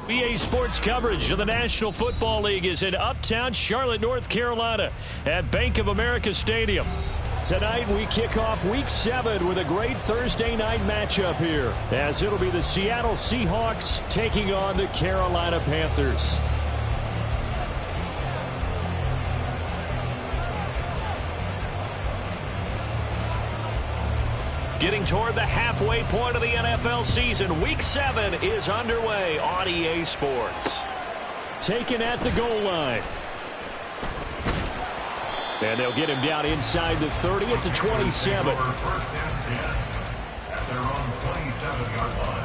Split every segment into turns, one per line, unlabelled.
EA Sports coverage of the National Football League is in uptown Charlotte, North Carolina at Bank of America Stadium. Tonight we kick off Week 7 with a great Thursday night matchup here, as it'll be the Seattle Seahawks taking on the Carolina Panthers. Getting toward the halfway point of the NFL season, Week 7 is underway on EA Sports. Taken at the goal line. And they'll get him down inside the 30 at the 27.
First and 10 at their own 27-yard line.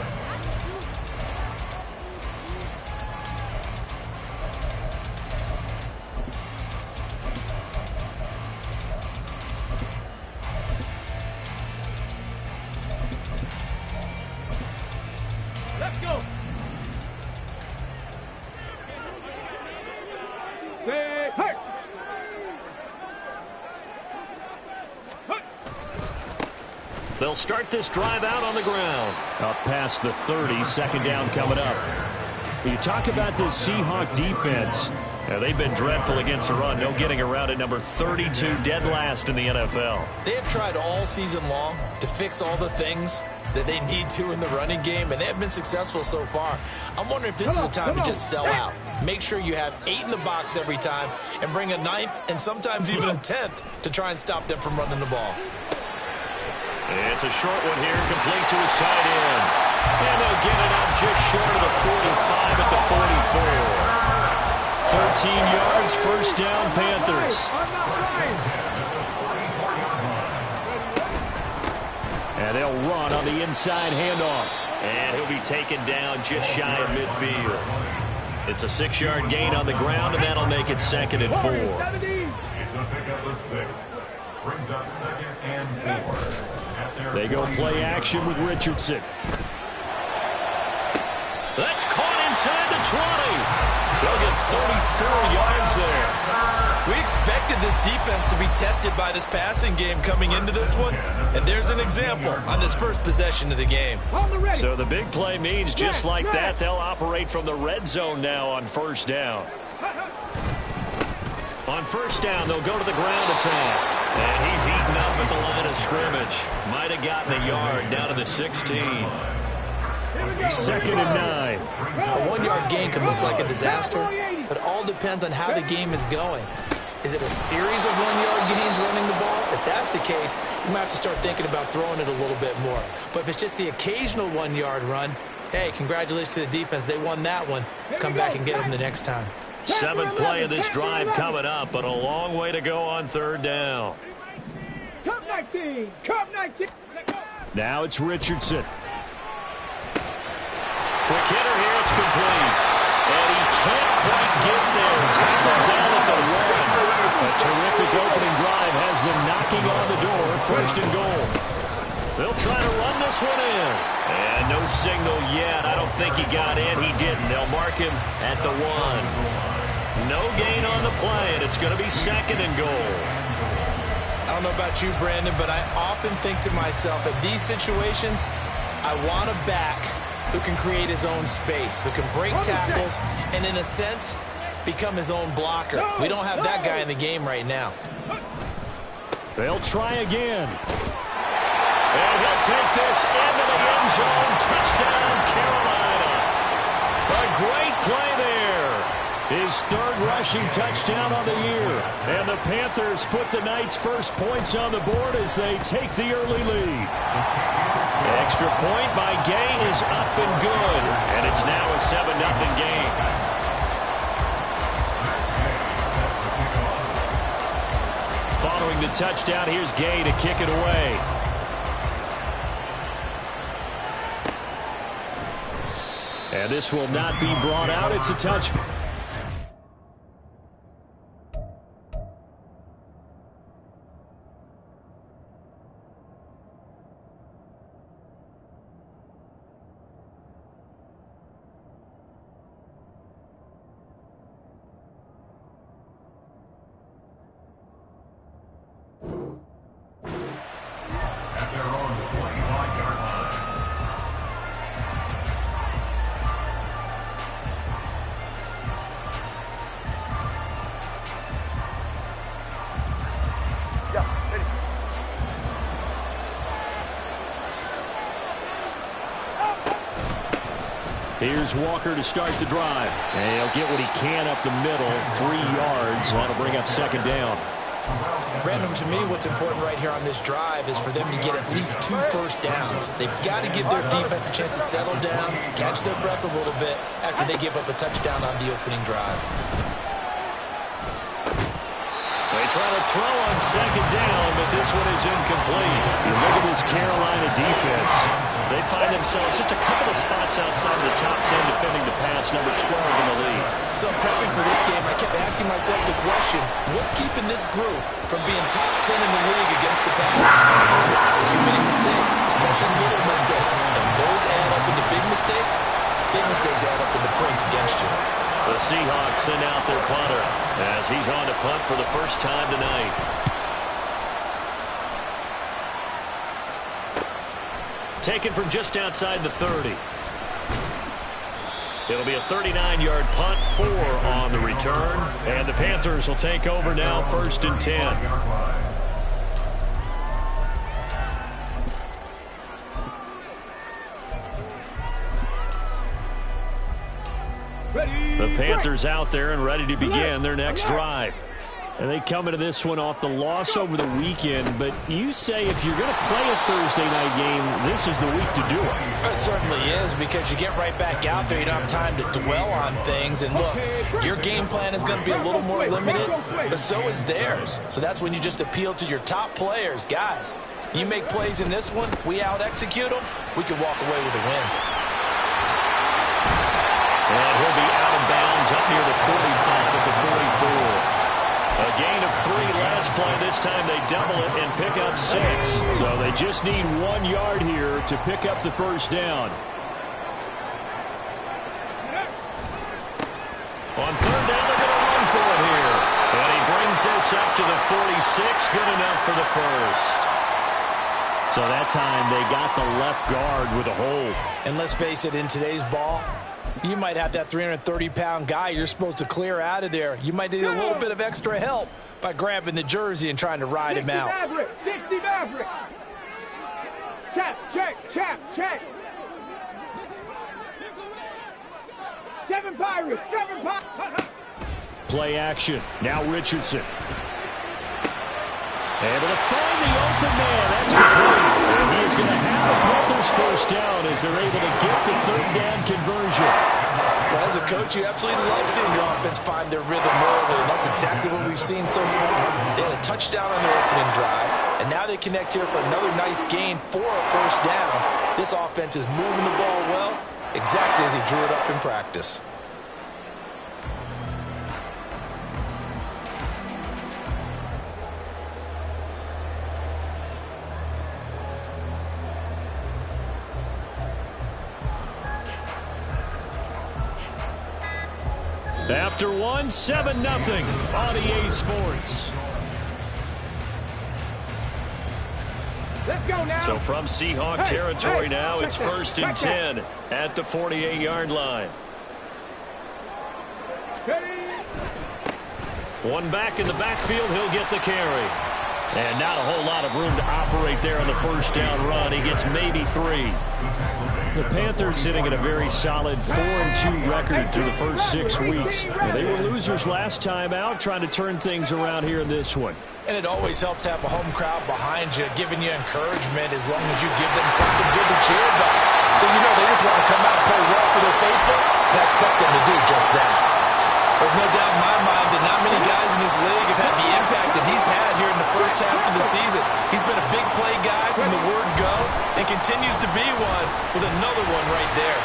Let's go. Say, hey.
They'll start this drive out on the ground. Up past the 30, second down coming up. You talk about this Seahawk defense. They've been dreadful against the run. No getting around at number 32, dead last in the NFL.
They have tried all season long to fix all the things that they need to in the running game, and they have been successful so far. I'm wondering if this is a time to just sell out. Make sure you have 8 in the box every time and bring a 9th and sometimes even a 10th to try and stop them from running the ball.
It's a short one here, complete to his tight end. And they'll get it up just short of the 45 at the 44. 13 yards, first down, Panthers. And they'll run on the inside handoff. And he'll be taken down just shy of midfield. It's a 6-yard gain on the ground, and that'll make it 2nd and 4.
It's a pickup of 6. Brings up 2nd and 4.
They go play action with Richardson. That's caught inside the 20. They'll get 34 yards there.
We expected this defense to be tested by this passing game coming into this one, and there's an example on this first possession of the game.
So the big play means just like that, they'll operate from the red zone now on first down. On first down, they'll go to the ground attack. And he's eaten up at the line of scrimmage. Might have gotten a yard down to the 16. 2nd and 9.
A 1-yard gain can look like a disaster, but it all depends on how the game is going. Is it a series of 1-yard gains running the ball? If that's the case, you might have to start thinking about throwing it a little bit more. But if it's just the occasional 1-yard run, hey, congratulations to the defense. They won that one. Come back and get them the next time.
7th play of this drive coming up, but a long way to go on third down.
Cup 19. Cup 19.
Now it's Richardson. Quick hitter here, it's complete. And he can't quite get there. Tackled down at the 1. A terrific opening drive has them knocking on the door. 1st and goal. They'll try to run this one in. And no signal yet. I don't think he got in. He didn't. They'll mark him at the 1. No gain on the play, and it's going to be 2nd and goal.
I don't know about you, Brandon, but I often think to myself, in these situations, I want a back who can create his own space, who can break tackles, and in a sense, become his own blocker. We don't have that guy in the game right now.
They'll try again. And he'll take this into the end zone. Touchdown, Carolina. A great play there. His 3rd rushing touchdown on the year. And the Panthers put the Knights' first points on the board as they take the early lead. Extra point by Gay is up and good. And it's now a 7-0 game. Following the touchdown, here's Gay to kick it away. And this will not be brought out. It's a touchdown. Here's Walker to start the drive. And he'll get what he can up the middle, 3 yards. That'll bring up second down.
Brandon, to me, what's important right here on this drive is for them to get at least 2 first downs. They've got to give their defense a chance to settle down, catch their breath a little bit after they give up a touchdown on the opening drive.
They try to throw on second down, but this one is incomplete. You look at this Carolina defense. They find themselves just a couple of spots outside of the top 10 defending the pass, number 12 in the league.
So prepping for this game, I kept asking myself the question, what's keeping this group from being top 10 in the league against the pass? Too many mistakes, especially little mistakes. And those add up into big mistakes. Big mistakes add up into points against you.
The Seahawks send out their punter as he's on to punt for the first time tonight. Taken from just outside the 30. It'll be a 39-yard punt, 4 on the return. And the Panthers will take over now, 1st and 10. The Panthers out there and ready to begin their next drive. And they come into this one off the loss over the weekend, but you say if you're going to play a Thursday night game, this is the week to do it.
It certainly is, because you get right back out there. You don't have time to dwell on things. And look, your game plan is going to be a little more limited, but so is theirs. So that's when you just appeal to your top players. Guys, you make plays in this one, we out-execute them, we can walk away with a win.
And he'll be out of bounds up near the 45 at the 44. A gain of 3 last play. This time they double it and pick up 6. So they just need 1 yard here to pick up the first down. On 3rd down, they're going to run for it here. And he brings this up to the 46. Good enough for the first. So that time they got the left guard with a hold.
And let's face it, in today's ball, you might have that 330-pound guy you're supposed to clear out of there. You might need a little bit of extra help by grabbing the jersey and trying to ride him out.
60 Maverick. Check, check. 7 Pirates, 7 Pirates.
Play action. Now Richardson. Able to find the open man. That's complete. And he is going to have the Panthers first down as they're able to get the 3rd down conversion.
Well, as a coach, you absolutely love seeing your offense find their rhythm early, and that's exactly what we've seen so far. They had a touchdown on their opening drive, and now they connect here for another nice gain for a first down. This offense is moving the ball well, exactly as he drew it up in practice.
After 1, 7-0 on EA Sports.
Let's go now.
So from Seahawk territory now, it's 1st and 10 at the 48-yard line. One back in the backfield, he'll get the carry. And not a whole lot of room to operate there on the first down run. He gets maybe 3. The Panthers sitting at a very solid 4-2 record through the first 6 weeks. They were losers last time out, trying to turn things around here in this one.
And it always helps to have a home crowd behind you, giving you encouragement as long as you give them something good to cheer about. So you know they just want to come out and play well for their faithful, and I expect them to do just that. There's no doubt in my mind that not many guys in this league have had the impact that he's had here in the first half of the season. He's been a big play guy from the word go and continues to be one with another one right there.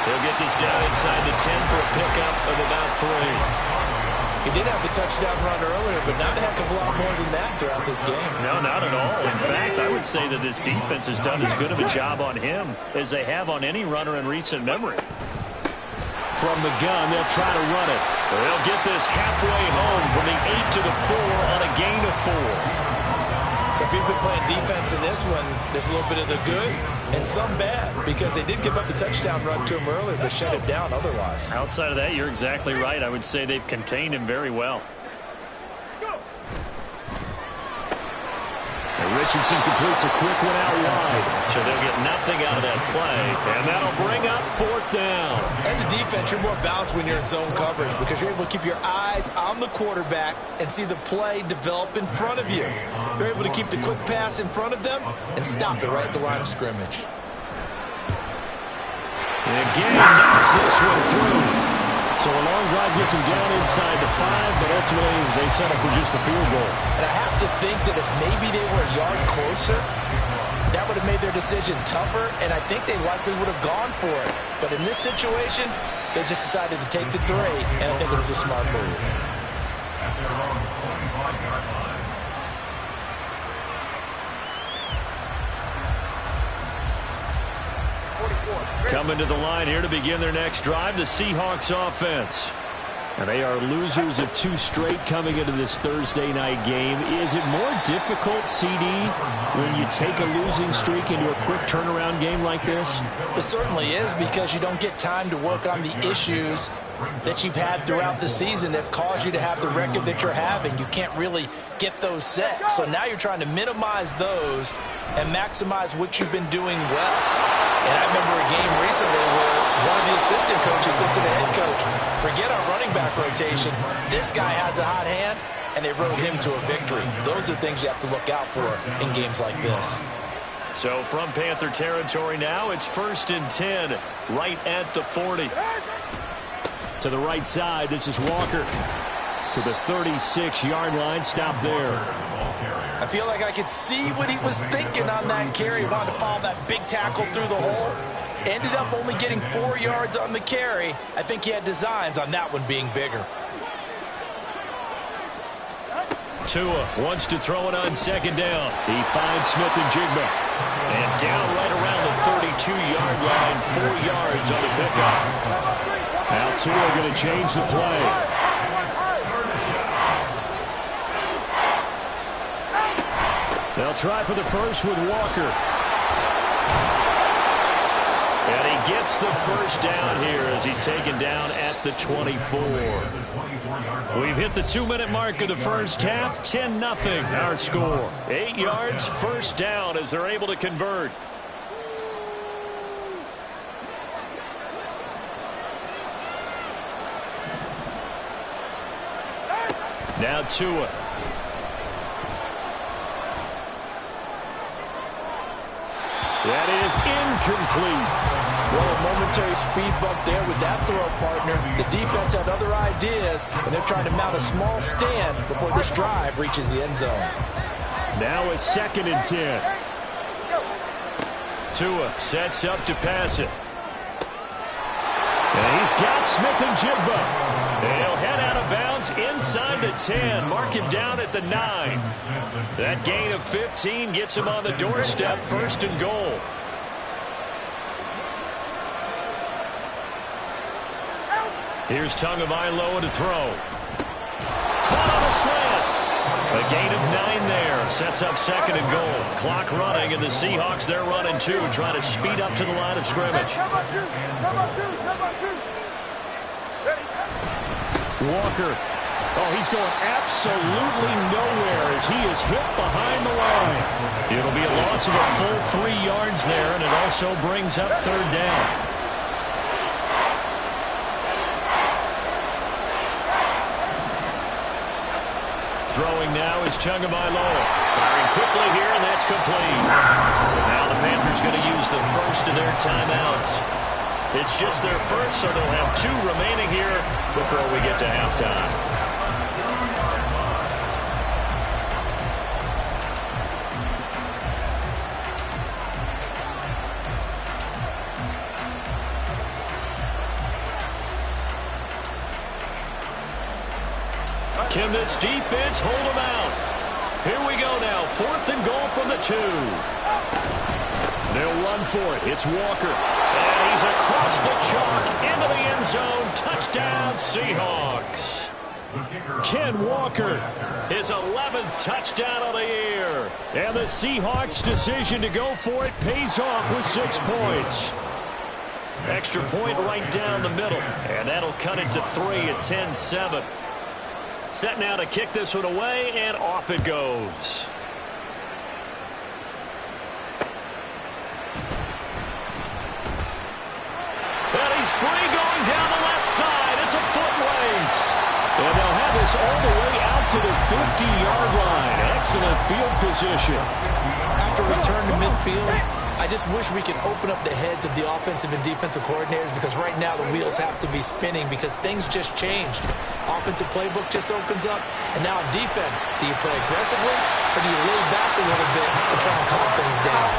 He'll get this down inside the 10 for a pickup of about 3.
He did have the touchdown run earlier, but not a heck of a lot more than that throughout this game.
No, not at all. In fact, I would say that this defense has done as good of a job on him as they have on any runner in recent memory. From the gun, they'll try to run it. They'll get this halfway home from the 8 to the 4 on a gain of 4.
So if you've been playing defense in this one, there's a little bit of the good and some bad, because they did give up the touchdown run to him earlier, but shut it down otherwise.
Outside of that, you're exactly right. I would say they've contained him very well. Richardson completes a quick one out wide. So they'll get nothing out of that play. And that'll bring up fourth down.
As a defense, you're more balanced when you're in zone coverage because you're able to keep your eyes on the quarterback and see the play develop in front of you. You're able to keep the quick pass in front of them and stop it right at the line of scrimmage.
And again, knocks this one through. So a long drive gets him down inside the 5, but ultimately they settle for just the field goal.
And I have to think that if maybe they were a yard closer, that would have made their decision tougher, and I think they likely would have gone for it. But in this situation, they just decided to take the 3, and I think it was a smart move.
At their own 25-yard line.
Coming to the line here to begin their next drive, the Seahawks offense. And they are losers of 2 straight coming into this Thursday night game. Is it more difficult, CD, when you take a losing streak into a quick turnaround game like this?
It certainly is, because you don't get time to work on the issues that you've had throughout the season that caused you to have the record that you're having. You can't really get those set. So now you're trying to minimize those and maximize what you've been doing well. And I remember a game recently where one of the assistant coaches said to the head coach, forget our running back rotation. This guy has a hot hand, and they rode him to a victory. Those are things you have to look out for in games like this.
So from Panther territory now, it's 1st and 10, right at the 40. To the right side, this is Walker. To the 36-yard line, stop there.
I feel like I could see what he was thinking on that carry. Wanted to follow that big tackle through the hole. Ended up only getting 4 yards on the carry. I think he had designs on that one being bigger.
Tua wants to throw it on 2nd down. He finds Smith-Njigba. And down right around the 32-yard line, 4 yards on the pickup. Now Tua going to change the play. They'll try for the first with Walker. And he gets the first down here as he's taken down at the 24. We've hit the 2-minute mark of the first half. 10-0 our score. 8 yards, first down as they're able to convert. Now Tua. That is incomplete.
Well, a momentary speed bump there with that throw, partner. The defense had other ideas, and they're trying to mount a small stand before this drive reaches the end zone.
Now a 2nd and 10. Tua sets up to pass it. And he's got Smith-Njigba. They'll head out of bounds inside the 10. Mark him down at the 9. That gain of 15 gets him on the doorstep, 1st and goal. Here's Tagovailoa to throw. Caught on a slant. A gain of 9 there. Sets up 2nd and goal. Clock running, and the Seahawks, they're running 2, trying to speed up to the line of scrimmage. Walker. Oh, he's going absolutely nowhere as he is hit behind the line. It'll be a loss of a full 3 yards there, and it also brings up 3rd down. Throwing now is Tagovailoa. Firing quickly here, and that's complete. Now the Panthers going to use the first of their timeouts. It's just their first, so they'll have 2 remaining here before we get to halftime. Can this defense hold them out? Here we go now. 4th and goal from the 2. They'll run for it. It's Walker. And he's across the chalk into the end zone. Touchdown, Seahawks. Ken Walker, his 11th touchdown of the year. And the Seahawks' decision to go for it pays off with 6 points. Extra point right down the middle. And that'll cut it to 3 at 10-7. Set now to kick this one away, and off it goes. free going down the left side. It's a foot race. And they'll have this all the way out to the 50-yard line. Excellent field position.
After return to midfield, I just wish we could open up the heads of the offensive and defensive coordinators, because right now the wheels have to be spinning because things just changed. Offensive playbook just opens up, and now in defense, do you play aggressively or do you lay back a little bit and try and calm things down?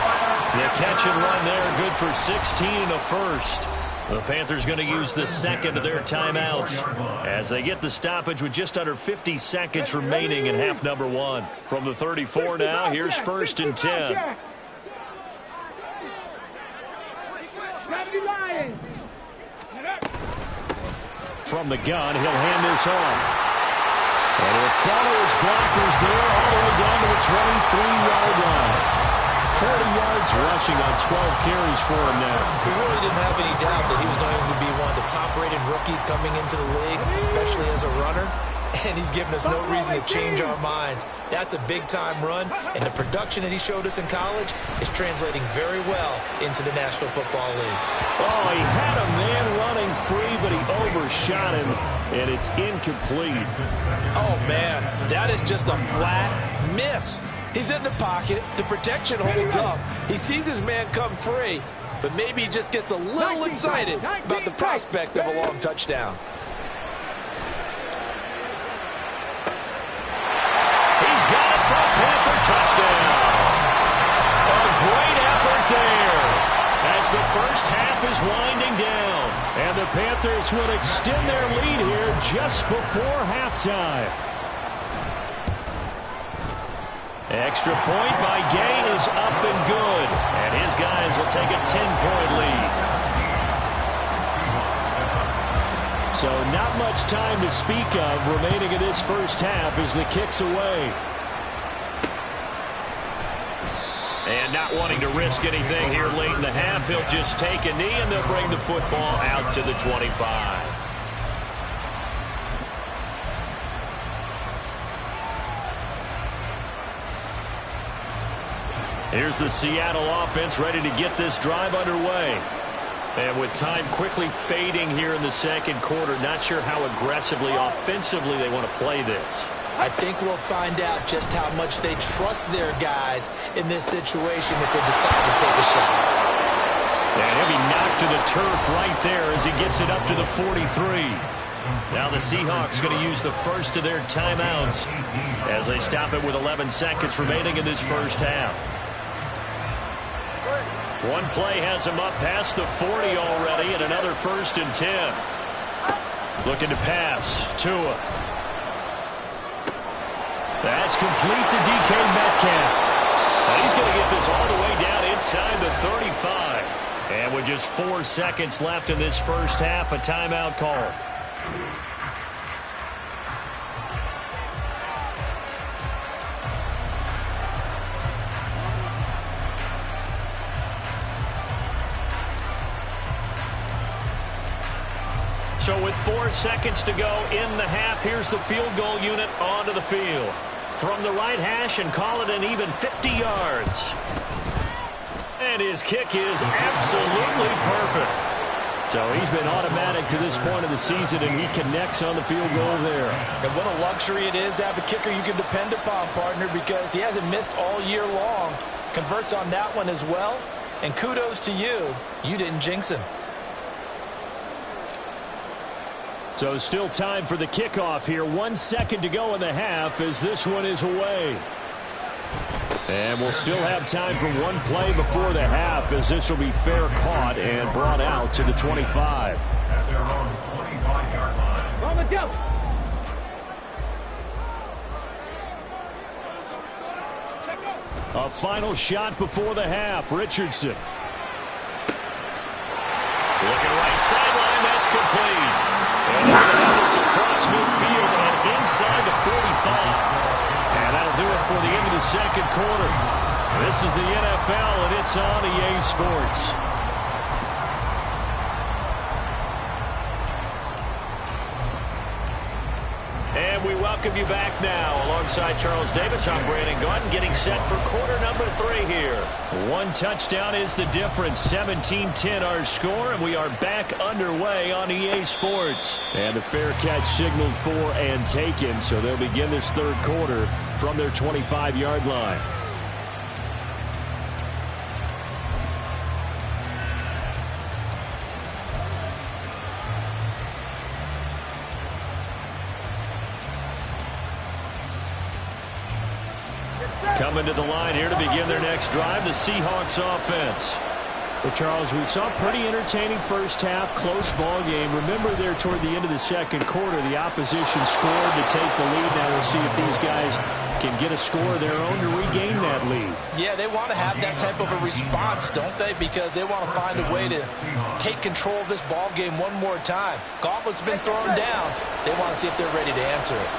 The catch and run there, good for 16 and a first. The Panthers going to use the second of their timeouts as they get the stoppage with just under 50 seconds remaining in half number one. From the 34 now, here's 1st and 10. From the gun, he'll hand this off. And he'll follow his blockers there all the way down to the 23-yard line. 40 yards rushing on 12 carries for him now.
We really didn't have any doubt that he was going to be one of the top-rated rookies coming into the league, especially as a runner. And he's given us no reason to change our minds. That's a big-time run, and the production that he showed us in college is translating very well into the National Football League.
Oh, he had a man running free, but he overshot him, and it's incomplete.
Oh, man, that is just a flat miss. He's in the pocket. The protection holds up. He sees his man come free, but maybe he just gets a little excited about the prospect of a long touchdown.
He's got it for a Panther touchdown. A great effort there as the first half is winding down. And the Panthers will extend their lead here just before halftime. Extra point by Gay is up and good. And his guys will take a 10-point lead. So not much time to speak of remaining in this first half as the kick's away. And not wanting to risk anything here late in the half, he'll just take a knee and they'll bring the football out to the 25. Here's the Seattle offense ready to get this drive underway. And with time quickly fading here in the second quarter, not sure how aggressively, offensively they want to play this.
I think we'll find out just how much they trust their guys in this situation if they decide to take a shot.
And he'll be knocked to the turf right there as he gets it up to the 43. Now the Seahawks going to use the first of their timeouts as they stop it with 11 seconds remaining in this first half. One play has him up past the 40 already, and another 1st and 10. Looking to pass. Tua. That's complete to DK Metcalf. And he's going to get this all the way down inside the 35. And with just 4 seconds left in this first half, a timeout call. So with 4 seconds to go in the half, here's the field goal unit onto the field. From the right hash and call it an even 50 yards. And his kick is absolutely perfect. So he's been automatic to this point of the season, and he connects on the field goal there.
And what a luxury it is to have a kicker you can depend upon, partner, because he hasn't missed all year long. Converts on that one as well. And kudos to you. You didn't jinx him.
So still time for the kickoff here. 1 second to go in the half as this one is away. And we'll still have time for one play before the half as this will be fair caught and brought out to the 25.
At their own 25-yard line.
On the go.
A final shot before the half. Richardson. Looking right sideline. That's complete. And it's across midfield and inside the 45. And that'll do it for the end of the second quarter. This is the NFL, and it's on EA Sports. And we welcome welcome you back now. Alongside Charles Davis, I'm Brandon Gaudin, getting set for quarter number 3 here. One touchdown is the difference. 17-10 our score, and we are back underway on EA Sports. And the fair catch signaled for and taken, so they'll begin this third quarter from their 25-yard line. Coming to the line here to begin their next drive, the Seahawks offense.
Well, Charles, we saw a pretty entertaining first half, close ball game. Remember there toward the end of the second quarter, the opposition scored to take the lead. Now we'll see if these guys can get a score of their own to regain that lead.
Yeah, they want to have that type of a response, don't they? Because they want to find a way to take control of this ball game one more time. Gauntlet's been thrown down. They want to see if they're ready to answer it.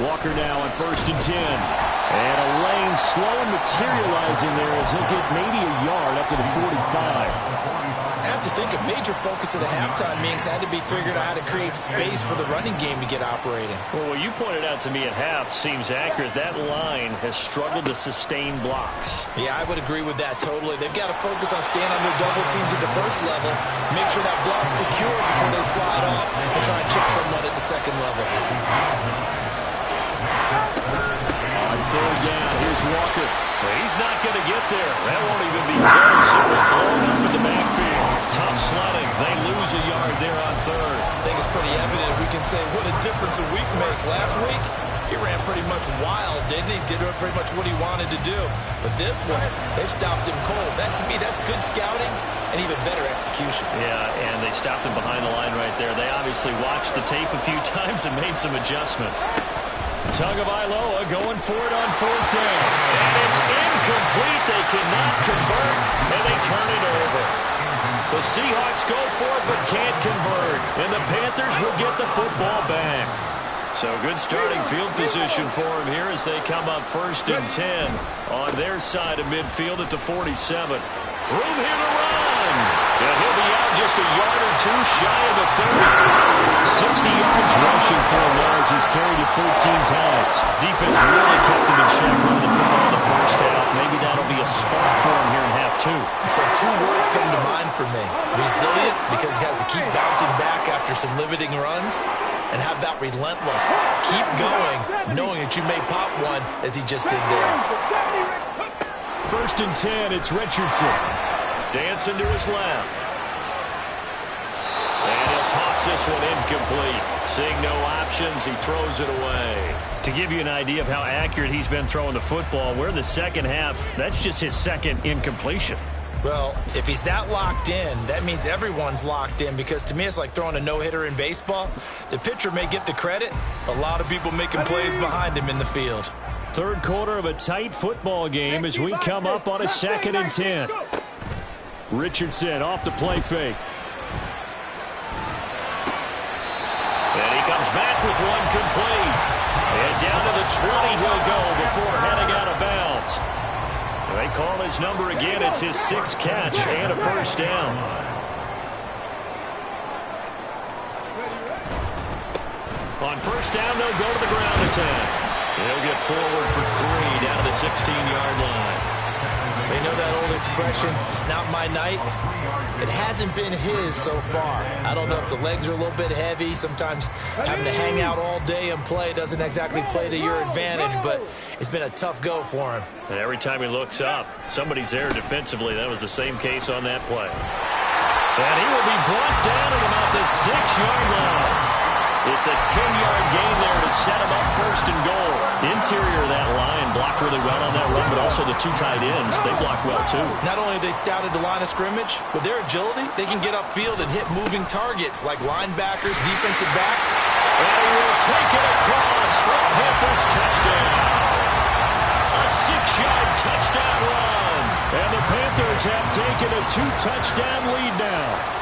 Walker now on 1st and 10. And a lane slow materializing there as he'll get maybe a yard up to the 45.
I have to think a major focus of the halftime meetings had to be figuring out how to create space for the running game to get operating.
Well, what you pointed out to me at half seems accurate. That line has struggled to sustain blocks.
Yeah, I would agree with that totally. They've got to focus on staying on their double teams at the first level, make sure that block's secure before they slide off and try and chip someone at the second level.
On third down, here's Walker. Well, he's not going to get there. That won't even be close. It was blown up in the backfield. Tough sledding. They lose a yard there on third.
I think it's pretty evident. We can say what a difference a week makes. Last week, he ran pretty much wild, didn't he? Did pretty much what he wanted to do. But this one, they stopped him cold. That, to me, that's good scouting and even better execution.
Yeah, and they stopped him behind the line right there. They obviously watched the tape a few times and made some adjustments. Tagovailoa going for it on 4th down. And it's incomplete. They cannot convert, and they turn it over. The Seahawks go for it but can't convert, and the Panthers will get the football back. So good starting field position for them here as they come up 1st and 10 on their side of midfield at the 47. Room here to run. And he'll be out just a yard or two shy of the 30. 60 yards rushing for him now as he's carried it 13 times. Defense really kept him in check running the football in the first half. Maybe that'll be a spark for him here in half 2.
So 2 words come to mind for me. Resilient, because he has to keep bouncing back after some limiting runs. And how about relentless? Keep going, knowing that you may pop one as he just did there.
1st and 10, it's Richardson. Dancing to his left. And he'll toss this one incomplete. Seeing no options, he throws it away. To give you an idea of how accurate he's been throwing the football, we're in the second half. That's just his second incompletion.
Well, if he's that locked in, that means everyone's locked in, because to me it's like throwing a no-hitter in baseball. The pitcher may get the credit, a lot of people making plays behind him in the field.
Third quarter of a tight football game as we come up on a 2nd and 10. Richardson off the play fake. And he comes back with one complete. And down to the 20 he'll go before heading out of bounds. They call his number again. It's his 6th catch and a 1st down. On 1st down, they'll go to the ground attack. He'll get forward for 3 down to the 16-yard line.
They know that old expression, it's not my night. It hasn't been his so far. I don't know if the legs are a little bit heavy. Sometimes having to hang out all day and play doesn't exactly play to your advantage, but it's been a tough go for him.
And every time he looks up, somebody's there defensively. That was the same case on that play. And he will be brought down at about the 6-yard line. It's a 10-yard gain there to set him up 1st and goal. Interior of that line blocked really well on that run, but also the 2 tight ends, they blocked well too.
Not only have they scouted the line of scrimmage, with their agility, they can get upfield and hit moving targets like linebackers, defensive back.
And he will take it across for a Panthers touchdown. A 6-yard touchdown run. And the Panthers have taken a 2-touchdown lead now.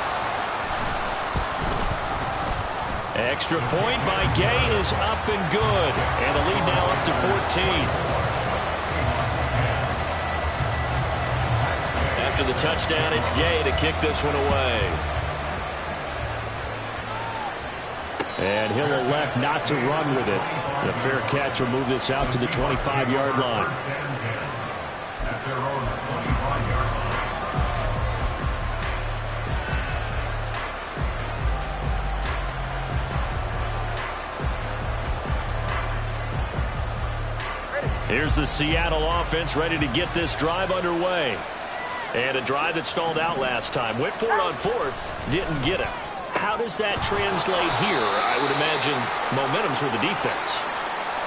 Extra point by Gay is up and good. And the lead now up to 14. after the touchdown, it's Gay to kick this one away.
And he'll elect not to run with it. The fair catch will move this out to the 25-yard line.
At their own 25-yard line.
Here's the Seattle offense ready to get this drive underway. And a drive that stalled out last time. Went for it on fourth, didn't get it. How does that translate here? I would imagine momentum's with the defense.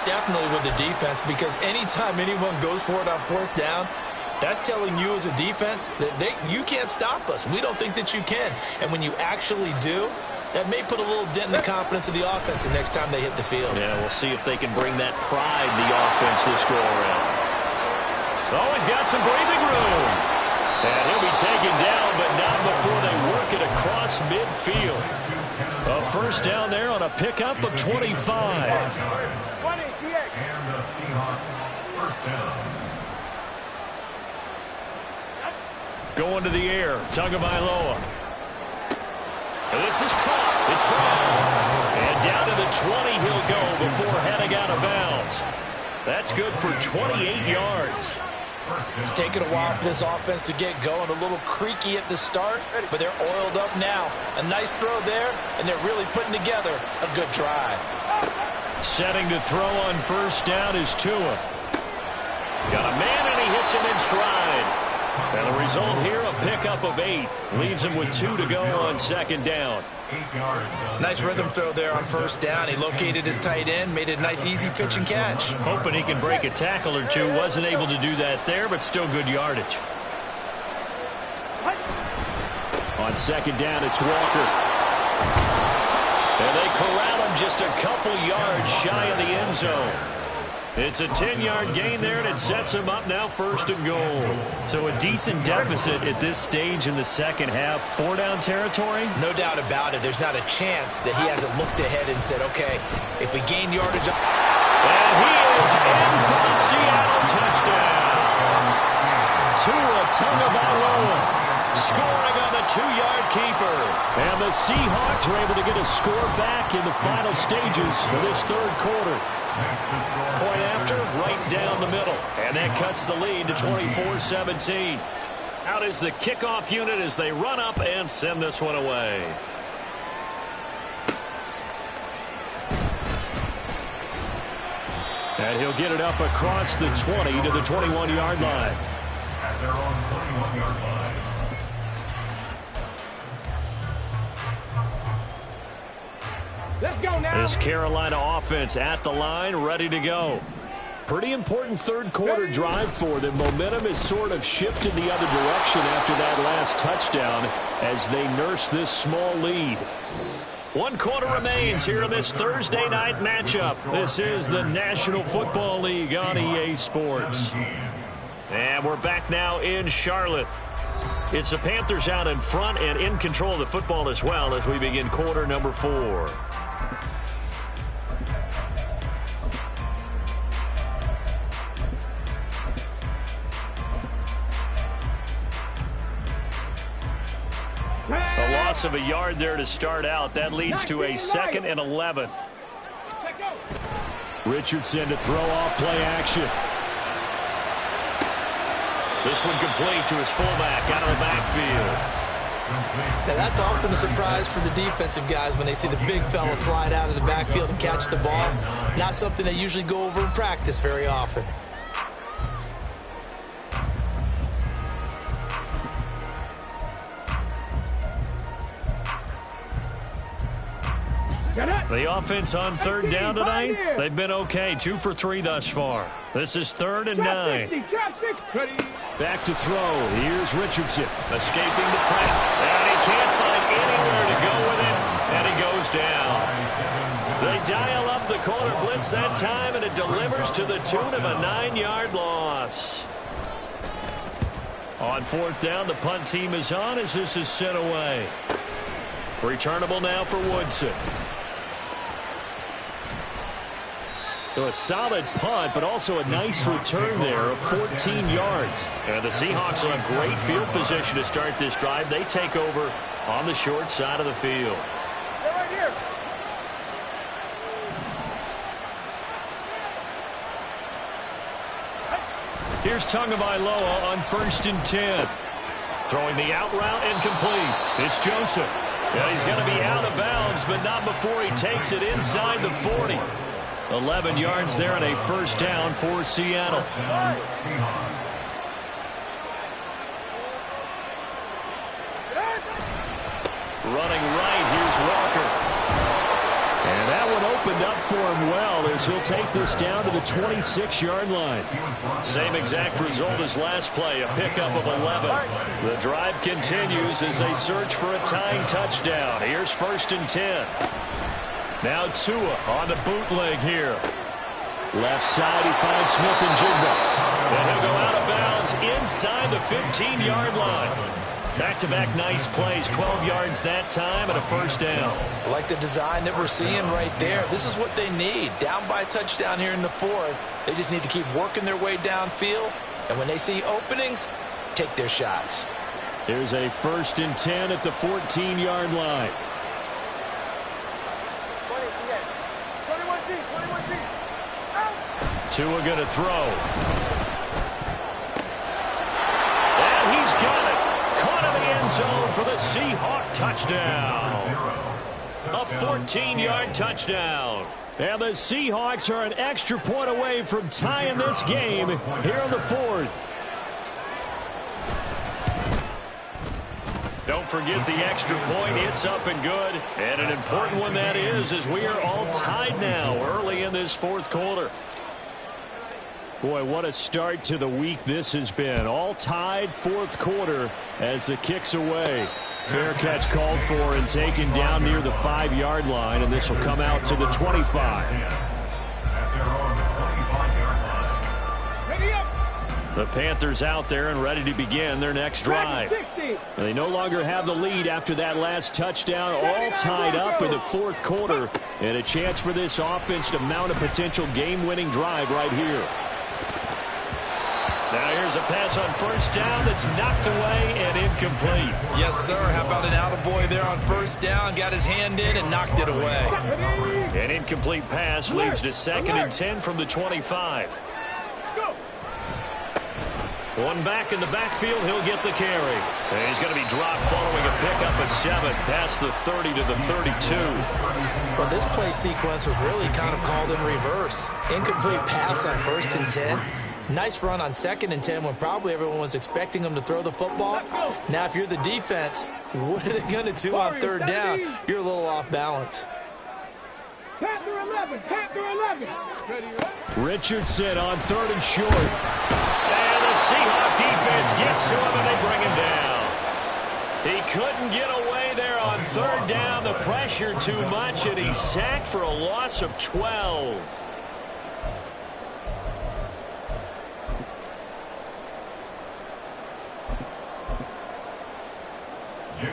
Definitely with the defense, because anytime anyone goes for it on fourth down, that's telling you as a defense that you can't stop us. We don't think that you can. And when you actually do, that may put a little dent in the confidence of the offense the next time they hit the field.
Yeah, we'll see if they can bring that pride in the offense this go-around. Oh, he's got some breathing room. And he'll be taken down, but not before they work it across midfield. A first down there on a pickup of 25.
And the Seahawks first down.
Going to the air, Tagovailoa. And this is caught. It's Brown. And down to the 20 he'll go before heading out of bounds. That's good for 28 yards.
It's taken a while for this offense to get going. A little creaky at the start, but they're oiled up now. A nice throw there, and they're really putting together a good drive.
Setting to throw on first down is Tua. Got a man, and he hits him in stride. And the result here, a pickup of 8. Leaves him with 2 to go on second down.
8 yards.
Nice rhythm throw there on first down. He located his tight end, made it a nice easy pitch and catch.
Hoping he can break a tackle or two. Wasn't able to do that there, but still good yardage.
On second down, it's Walker.
And they corral him just a couple yards shy of the end zone. It's a 10-yard gain there, and it sets him up now first and goal. So a decent deficit at this stage in the second half. 4-down territory?
No doubt about it. There's not a chance that he hasn't looked ahead and said, okay, if we gain yardage.
And he is in for the Seattle touchdown. Tua Tagovailoa scoring on the 2-yard keeper.
And the Seahawks are able to get a score back in the final stages of this third quarter.
Point after, right down the middle. And that cuts the lead to 24-17. Out is the kickoff unit as they run up and send this one away.
And he'll get it up across the 20 to the 21-yard line.
At their own 21-yard line.
Let's go now.
This Carolina offense at the line, ready to go. Pretty important third quarter drive for them. Momentum has sort of shifted the other direction after that last touchdown as they nurse this small lead. 1 quarter remains here in this Thursday night matchup. This is the National Football League on EA Sports. And we're back now in Charlotte. It's the Panthers out in front and in control of the football as well as we begin quarter number 4. A loss of a yard there to start out. That leads to a 2nd and 11.
Richardson to throw off play action.
This one complete to his fullback out of the backfield.
Now that's often a surprise for the defensive guys when they see the big fella slide out of the backfield and catch the ball. Not something they usually go over in practice very often.
The offense on third down tonight, they've been okay. 2 for 3 thus far. This is 3rd and 9.
Back to throw. Here's Richardson.
Escaping the pressure. And he can't find anywhere to go with it. And he goes down. They dial up the corner blitz that time, and it delivers to the tune of a 9-yard loss. On 4th down, the punt team is on as this is sent away. Returnable now for Woodson.
So a solid punt, but also a nice return there of 14 yards.
And the Seahawks will have great field position to start this drive. They take over on the short side of the field.
Right here.
Here's Tagovailoa on 1st and 10. Throwing the out route incomplete. It's Joseph. Yeah, he's going to be out of bounds, but not before he takes it inside the 40. 11 yards there and a first down for Seattle. Running right, here's Walker.
And that one opened up for him well as he'll take this down to the 26-yard line.
Same exact result as last play, a pickup of 11. The drive continues as they search for a tying touchdown. Here's 1st and 10. Now Tua on the bootleg here.
Left side, he finds Smith-Njigba.
And he'll go out of bounds inside the 15-yard line. Back-to-back nice plays, 12 yards that time and a first down.
I like the design that we're seeing right there. This is what they need. Down by a touchdown here in the 4th. They just need to keep working their way downfield. And when they see openings, take their shots.
Here's a 1st and 10 at the 14-yard line.
21G.
Tua going to throw. And he's got it. Caught in the end zone for the Seahawk touchdown. A 14-yard touchdown.
And the Seahawks are an extra point away from tying this game here in the 4th.
Don't forget the extra point. It's up and good. And an important one that is, as we are all tied now early in this 4th quarter.
Boy, what a start to the week this has been. All tied 4th quarter as the kick's away. Fair catch called for and taken down near the 5-yard line, and this will come out to the 25.
The Panthers out there and ready to begin their next drive.
They no longer have the lead after that last touchdown, all tied up in the 4th quarter, and a chance for this offense to mount a potential game-winning drive right here.
Now here's a pass on 1st down that's knocked away and incomplete.
Yes, sir. How about an attaboy there on 1st down? Got his hand in and knocked it away.
An incomplete pass leads to 2nd and 10 from the 25. One back in the backfield, he'll get the carry. And he's going to be dropped following a pickup of 7 past the 30 to the 32.
Well, this play sequence was really kind of called in reverse. Incomplete pass on 1st and 10. Nice run on 2nd and 10 when probably everyone was expecting him to throw the football. Now, if you're the defense, what are they going to do on 3rd down? You're a little off balance.
Panther 11.
Richardson on 3rd and short.
And the Seahawk defense gets to him and they bring him down. He couldn't get away there on 3rd down. The pressure too much, and he's sacked for a loss of 12.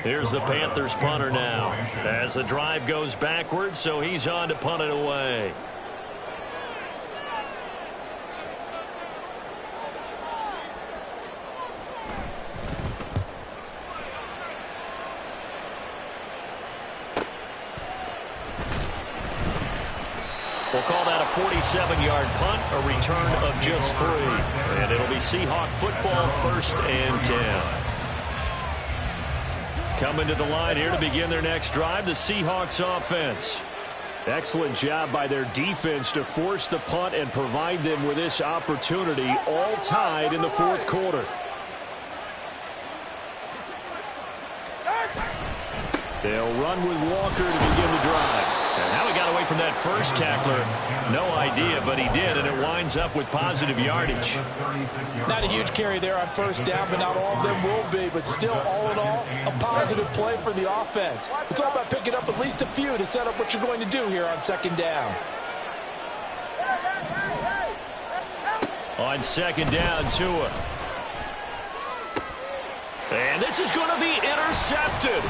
Here's the Panthers punter now as the drive goes backwards, so he's on to punt it away. We'll call that a 47-yard punt, a return of just 3. And it'll be Seahawk football, 1st and 10. Coming to the line here to begin their next drive, the Seahawks offense.
Excellent job by their defense to force the punt and provide them with this opportunity, all tied in the 4th quarter. They'll run with Walker to begin the drive.
And how he got away from that first tackler, no idea, but he did, and it winds up with positive yardage.
Not a huge carry there on 1st down, but not all of them will be. But still, all in all, a positive play for the offense. It's all about picking up at least a few to set up what you're going to do here on 2nd down.
On 2nd down, Tua. And this is going to be intercepted.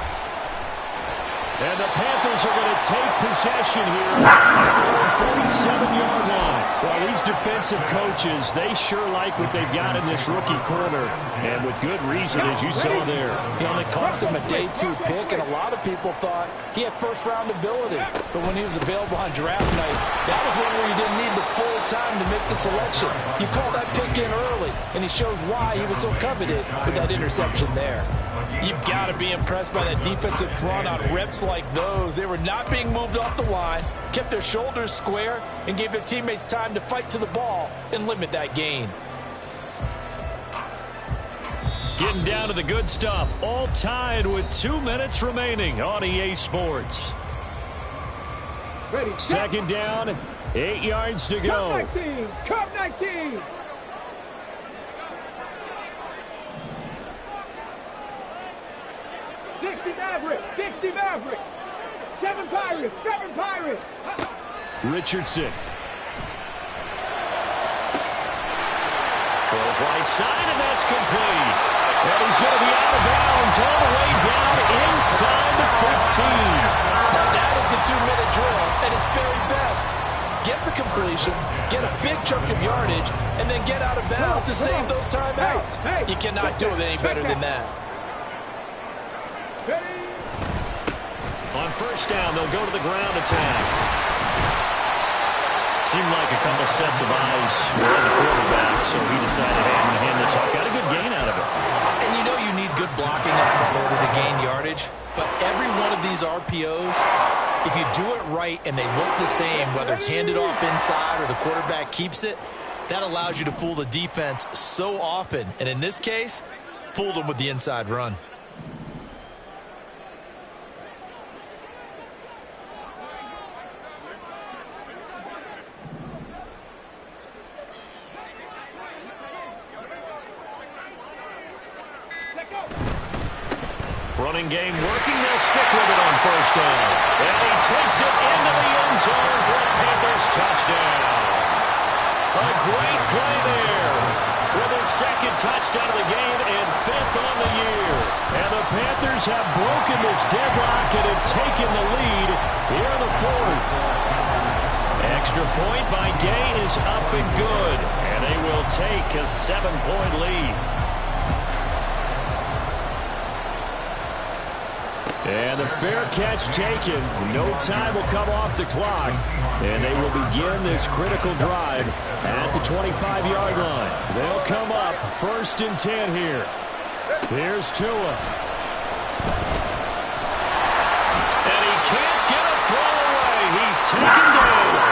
And the Panthers are going to take possession here at their 47-yard line. Well, these defensive coaches, they sure like what they've got in this rookie corner, and with good reason, as you saw there.
He only cost him a day 2 pick, and a lot of people thought he had first-round ability. But when he was available on draft night, that was one where you didn't need the full time to make the selection. You call that pick in early, and he shows why he was so coveted with that interception there. You've got to be impressed by that defensive front on reps like those. They were not being moved off the line, kept their shoulders square, and gave their teammates time to fight to the ball and limit that gain.
Getting down to the good stuff, all tied with 2 minutes remaining on EA Sports.
Ready.
Second down, 8 yards to go.
Cup 19. Cup 19. Maverick. 7 Pirates.
Richardson.
Throws right side, and that's complete.
And he's going to be out of bounds all the way down inside the 15.
Now that is the 2-minute drill at its very best. Get the completion, get a big chunk of yardage, and then get out of bounds to save those timeouts. You cannot do it any better than that.
On first down, they'll go to the ground attack. Seemed like a couple sets of eyes were on the quarterback, so he decided, hey, I'm going to hand this off. Got a good gain out of it.
And you know you need good blocking up front in order to gain yardage. But every one of these RPOs, if you do it right and they look the same, whether it's handed off inside or the quarterback keeps it, that allows you to fool the defense so often. And in this case, fooled them with the inside run.
Running game working. They'll stick with it on first down. And he takes it into the end zone for a Panthers touchdown. A great play there. With his second touchdown of the game and 5th on the year. And the Panthers have broken this deadlock and have taken the lead here in the 4th. Extra point by Gay is up and good. And they will take a 7-point lead.
And the fair catch taken. No time will come off the clock. And they will begin this critical drive at the 25-yard line. They'll come up 1st and 10 here. Here's Tua.
And he can't get a throw away. He's taken down.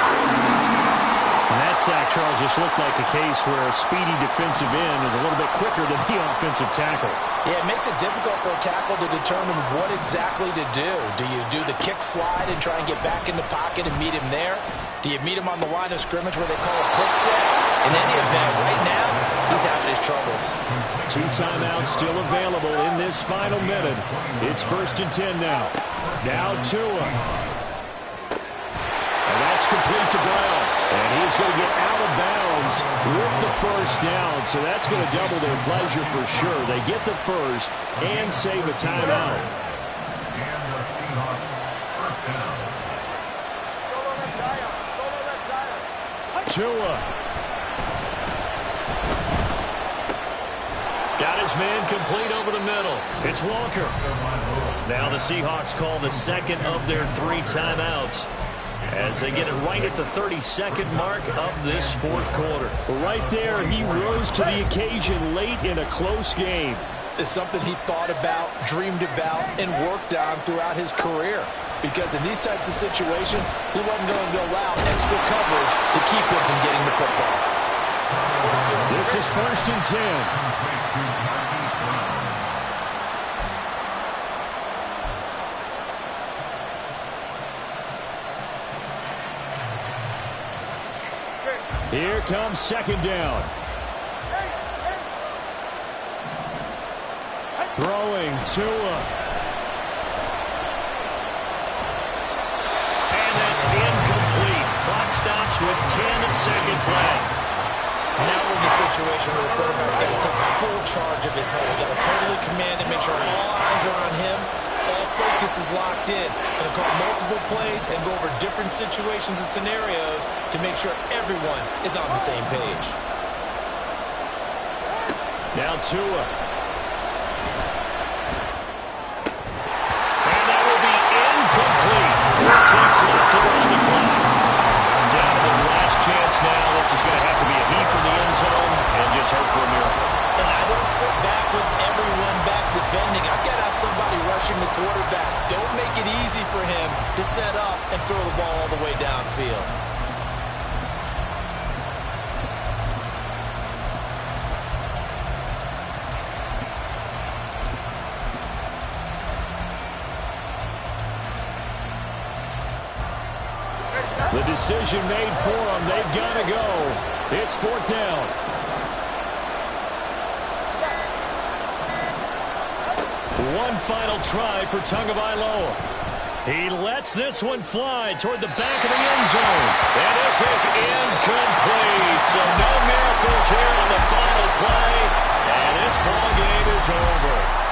And that sack, Charles, just looked like a case where a speedy defensive end is a little bit quicker than the offensive tackle.
Yeah, it makes it difficult for a tackle to determine what exactly to do. Do you do the kick slide and try and get back in the pocket and meet him there? Do you meet him on the line of scrimmage where they call a quick set? In any event, right now, he's having his troubles.
2 timeouts still available in this final minute. It's 1st and 10 now. Now Tua. And that's complete to Brown. And he's going to get out of bounds with the first down. So that's going to double their pleasure for sure. They get the first and save a timeout.
And the Seahawks first down.
Tua.
Got his man complete over the middle. It's Walker. Now the Seahawks call the second of their 3 timeouts as they get it right at the 32nd mark of this 4th quarter.
Right there, he rose to the occasion late in a close game.
It's something he thought about, dreamed about, and worked on throughout his career. Because in these types of situations, he wasn't going to allow extra coverage to keep him from getting the football.
This is 1st and 10. Here comes 2nd down. Throwing Tua.
And that's incomplete. Clock stops with 10 seconds left.
Now we're in the situation where the quarterback's got to take full charge of his head. Got to totally command and make sure all eyes are on him, all
focus is locked in. Going to call multiple plays and go over different situations and scenarios to make sure everyone is on the same page.
Now Tua. And that will be incomplete. 14 left to run the clock. Down to the last chance now. This is going to have to be a heave from the end zone and just hope for a miracle.
And I don't sit back with everyone back defending. I've got to have somebody rushing the quarterback. Don't make it easy for him to set up and throw the ball all the way downfield.
The decision made for them. They've got to go. It's 4th down. One final try for Tagovailoa. He lets this one fly toward the back of the end zone.
And this is incomplete. So no miracles here on the final play. And this ball game is over.